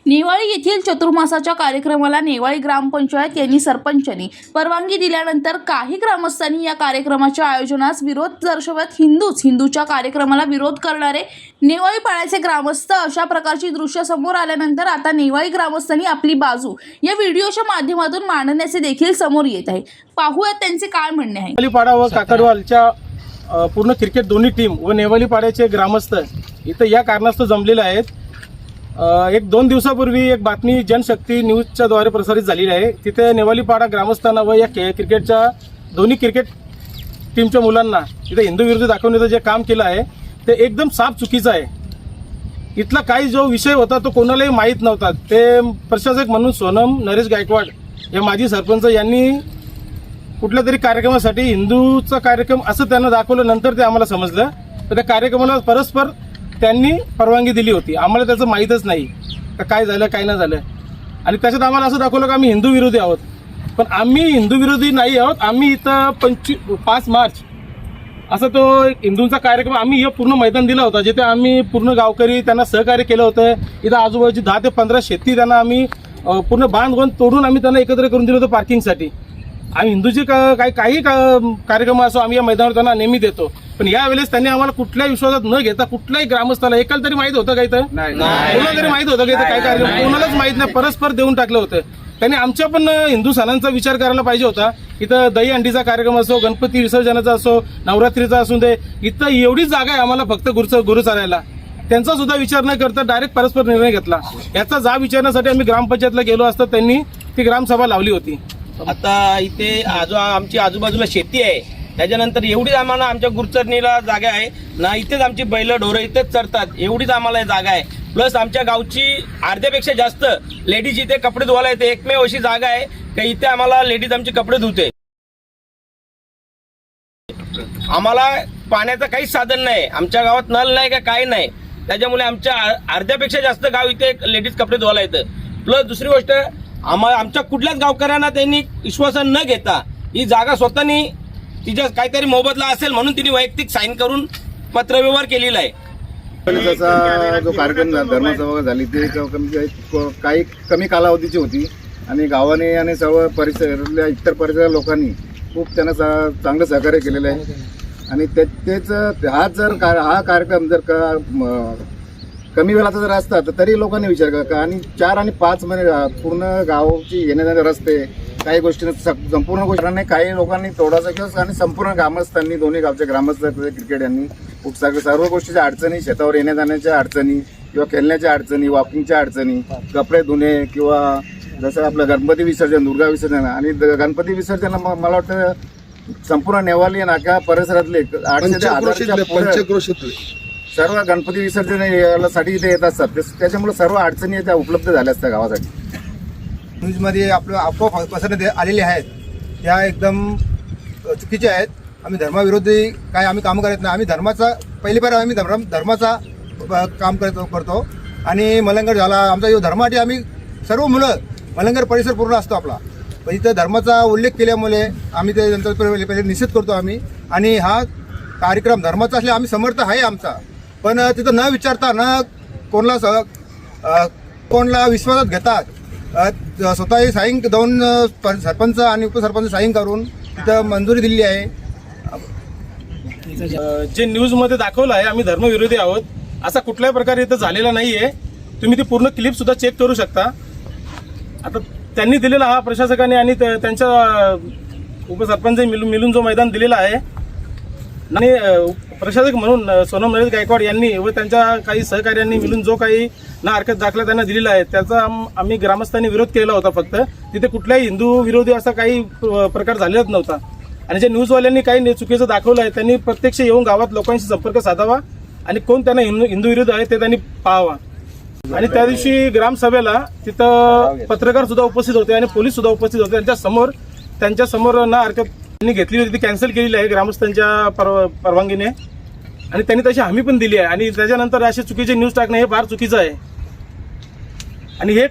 नेवाळी येथील चतुर्मासाच्या कार्यक्रमाला नेवाळी ग्रामपंचायत यांनी सरपंचांनी परवानगी दिल्यानंतर काही ग्रामस्थांनी या कार्यक्रमाच्या आयोजनास विरोध दर्शवत हिंदूच्या कार्यक्रमाला विरोध करणारे नेवाळी पाड्याचे ग्रामस्थ अशा प्रकारची दृश्य समोर आल्यानंतर आता नेवाळी ग्रामस्थांनी आपली बाजू या व्हिडिओच्या माध्यमातून मांडण्याचे देखील समोर येत आहे। पाहूयात त्यांचे काय म्हणणे आहे। नेवाळी पाडा व काकडवालच्या पूर्ण क्रिकेट दोन्ही टीम व नेवाळी पाड्याचे ग्रामस्थ इथं या कारणास्तव जमलेले आहेत। एक 2 दिवसापूर्वी एक बातमी जनशक्ती न्यूजच्या द्वारे प्रसारित झालेली आहे। तिथे नेवाळी पाडा ग्रामस्थांना व या क्रिकेटच्या दोन्ही क्रिकेट टीमच्या मुलांना इथे हिंदू विरोधी दाखवण्याचं जे काम केलं आहे ते एकदम साफ चुकीचं आहे। इथला काही जो विषय होता तो कोणालाही माहीत नव्हता। ते प्रशासक म्हणून सोनम नरेश गायकवाड या माजी सरपंच यांनी कुठल्या तरी कार्यक्रमासाठी हिंदूचा कार्यक्रम असं त्यांना दाखवलं। नंतर ते आम्हाला समजलं तर त्या कार्यक्रमाला परस्पर त्यांनी परवानगी दिली होती। आम्हाला त्याचं माहीतच नाही का काय झालं काय नाही झालं। आणि त्याच्यात आम्हाला असं दाखवलं की आम्ही हिंदू विरोधी आहोत, पण आम्ही हिंदू विरोधी नाही आहोत। आम्ही इथं 5 मार्च असा तो हिंदूंचा कार्यक्रम आम्ही हे पूर्ण मैदान दिला होता, जिथे आम्ही पूर्ण गावकरी त्यांना सहकार्य केलं होतं। इथं आजूबाजूची 10 ते 15 शेती त्यांना आम्ही पूर्ण बांध तोडून आम्ही त्यांना एकत्र करून दिलं होतं पार्किंगसाठी। आम्ही हिंदूचे काही कार्यक्रम असो आम्ही या मैदानावर त्यांना नेहमी देतो, पण यावेळेस त्यांनी आम्हाला कुठल्याही विश्वासात न घेता कुठल्याही ग्रामस्थाला एकाला तरी माहित होतं का इथं कोणाला तरी माहित होतं का इथं काय कार्यक्रम कोणालाच माहित नाही, परस्पर देऊन टाकलं होतं। त्यांनी आमच्या पण हिंदू सणांचा विचार करायला पाहिजे होता। इथं दही अंडीचा कार्यक्रम असो, गणपती विसर्जनाचा असो, नवरात्रीचा असू दे, इथं एवढीच जागा आहे आम्हाला फक्त गुरु चालायला। त्यांचा सुद्धा विचार न करता डायरेक्ट परस्पर निर्णय घेतला। याचा जाब विचारण्यासाठी आम्ही ग्रामपंचायतला गेलो असता त्यांनी ती ग्रामसभा लावली होती। आता इथे आमची आजूबाजूला शेती आहे, त्याच्यानंतर एवढीच आम्हाला आमच्या गुरचरणीला जागा आहे ना, इथेच आमची बैल ढोरं इथेच चरतात, एवढीच आम्हाला जागा आहे। प्लस आमच्या गावची अर्ध्यापेक्षा जास्त लेडीज इथे कपडे धुवायला येते। एकमेव अशी जागा आहे की इथे आम्हाला लेडीज आमचे कपडे धुते। आम्हाला पाण्याचं काहीच साधन नाही, आमच्या गावात नळ नाही का काही नाही, त्याच्यामुळे आमच्या अर्ध्यापेक्षा जास्त गाव इथे लेडीज कपडे धुवायला येतं। प्लस दुसरी गोष्ट आमच्या कुठल्याच गावकऱ्यांना त्यांनी विश्वासात न घेता ही जागा स्वतःनी तिच्या काहीतरी मोबदला असेल म्हणून तिने वैयक्तिक साईन करून पत्रव्यवहार केलेला आहे। त्याचा जो कार्यक्रम धर्मसभा झाली ते काही कमी कालावधीची होती आणि गावाने आणि सर्व परिसरातल्या इतर परिसर लोकांनी खूप त्यांना चांगलं सहकार्य केलेलं आहे। आणि तेच हा कार्यक्रम जर का कमी वेळाचा जर असता तर तरी लोकांनी विचार करा। आणि 4 आणि 5 महिने पूर्ण गावची येण्याजाणे रस्ते काही गोष्टी संपूर्ण गोष्टींनी काही लोकांनी थोडासा किंवा आणि संपूर्ण ग्रामस्थांनी दोन्ही गावचे ग्रामस्थ क्रिकेट यांनी खूप सर्व गोष्टीच्या अडचणी, शेतावर येण्या जाण्याच्या अडचणी किंवा खेळण्याच्या अडचणी, वॉकिंगच्या अडचणी, कपडे धुणे किंवा जसं आपलं गणपती विसर्जन, दुर्गा विसर्जन आणि गणपती विसर्जन मला वाटतं संपूर्ण नेवाळी नाका परिसरातले 800 ते 1000 सर्व गणपती विसर्जन यासाठी इथे येत असतात। त्याच्यामुळे सर्व अडचणी त्या उपलब्ध झाल्या असतात गावासाठी। न्यूजमध्ये आपलं अफवा पसरण्यात आलेली आहेत त्या एकदम चुकीच्या आहेत। आम्ही धर्माविरोधी काय आम्ही काम करत नाही। आम्ही पहिलीपार आम्ही धर्माचा काम करतो आणि मलंगड झाला आमचा जो धर्मासाठी आम्ही सर्व मुलं मलंगड परिसर पूर्ण असतो आपला, पण इथं धर्माचा उल्लेख केल्यामुळे आम्ही ते नंतर पहिले निषेध करतो आम्ही। आणि हा कार्यक्रम धर्माचा असले आम्ही समर्थ आहे आमचा, पण तिथं न विचारता न कोणाला विश्वासात घेतात स्वतःही साईन 2 सरपंच आणि उपसरपंच साईन करून तिथं मंजुरी दिली आहे। जे न्यूजमध्ये दाखवलं आहे आम्ही धर्मविरोधी आहोत असा कुठल्याही प्रकारे इथं झालेला नाहीये। तुम्ही ती पूर्ण क्लिप सुद्धा चेक करू शकता। आता त्यांनी दिलेला हा प्रशासकाने आणि त्यांच्या उपसरपंच मिळून जो मैदान दिलेला आहे आणि प्रशासक म्हणून सोनम नरेश गायकवाड यांनी व त्यांच्या काही सहकार्यांनी मिळून जो काही ना हरकत दाखला त्यांना दिलेला आहे त्याचा आम्ही ग्रामस्थांनी विरोध केला होता। फक्त तिथे कुठल्याही हिंदू विरोधी असा काही प्रकार झालेलाच नव्हता। आणि जे न्यूजवाल्यांनी काही चुकीचं दाखवलं आहे त्यांनी प्रत्यक्ष येऊन गावात लोकांशी संपर्क साधावा आणि कोण त्यांना हिंदू विरोधी आहे ते त्यांनी पाहावा। आणि त्या दिवशी ग्रामसभेला तिथं पत्रकार सुद्धा उपस्थित होते आणि पोलीस सुद्धा उपस्थित होते। त्यांच्या समोर ना हरकत त्यांनी घेतली होती ती कॅन्सल केलेली आहे ग्रामस्थांच्या परवानगीने आणि त्यांनी तशी हमी पण दिली आहे। आणि त्याच्यानंतर असे चुकीचे न्यूज टाकणं हे फार चुकीचं आहे आणि हे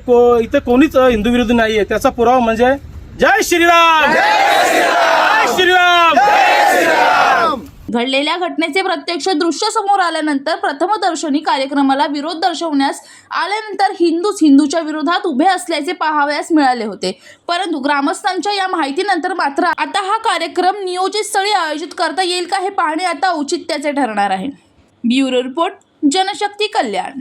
इथं कोणीच हिंदू विरोधी नाही आहे। त्याचा पुरावा म्हणजे जय श्रीराम, जय श्रीराम, जय श्रीराम। घडलेल्या घटनेचे प्रत्यक्ष दृश्य समोर आल्यानंतर प्रथमदर्शनी कार्यक्रमाला विरोध दर्शवण्यास आल्यानंतर हिंदूच्या विरोधात उभे असल्याचे पाहावयास मिळाले होते. परंतु ग्रामस्थांच्या या माहितीनंतर मात्र आता हा कार्यक्रम नियोजित स्थळी आयोजित करता येईल का हे पाहणे आता औचित्याचे ठरणार आहे. ब्युरो रिपोर्ट, जनशक्ती कल्याण.